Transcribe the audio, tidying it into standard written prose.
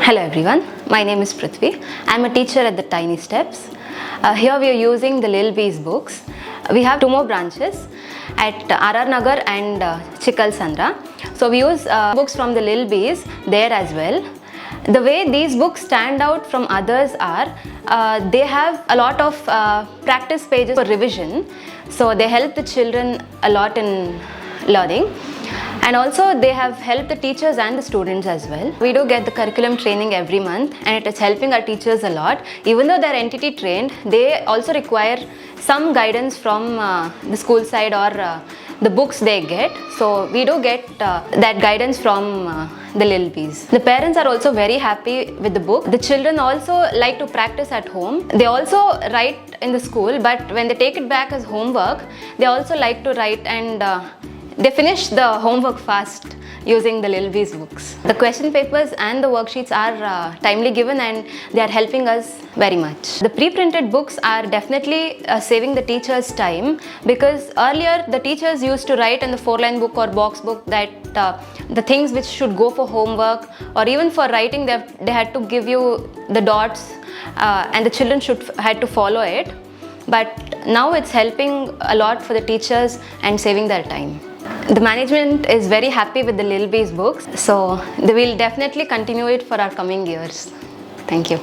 Hello everyone, my name is Prithvi. I am a teacher at the Tiny Steps. Here we are using the Lilbeezbooks. We have two more branches at RR Nagar and Chikkalsandra. So we use books from the Lilbeez there as well. The way these books stand out from others are they have a lot of practice pages for revision. So they help the children a lot in learning. And also they have helped the teachers and the students as well. We do get the curriculum training every month and it is helping our teachers a lot. Even though they are entity trained, they also require some guidance from the school side or the books they get. So we do get that guidance from the Lilbeez. The parents are also very happy with the book. The children also like to practice at home. They also write in the school, but when they take it back as homework, they also like to write and they finish the homework fast using the Lilbeezbooks. The question papers and the worksheets are timely given and they are helping us very much. The pre-printed books are definitely saving the teachers' time, because earlier the teachers used to write in the 4-line book or box book that the things which should go for homework or even for writing, they had to give you the dots and the children had to follow it. But now it's helping a lot for the teachers and saving their time. The management is very happy with the Lilbeezbooks, so they will definitely continue it for our coming years. Thank you.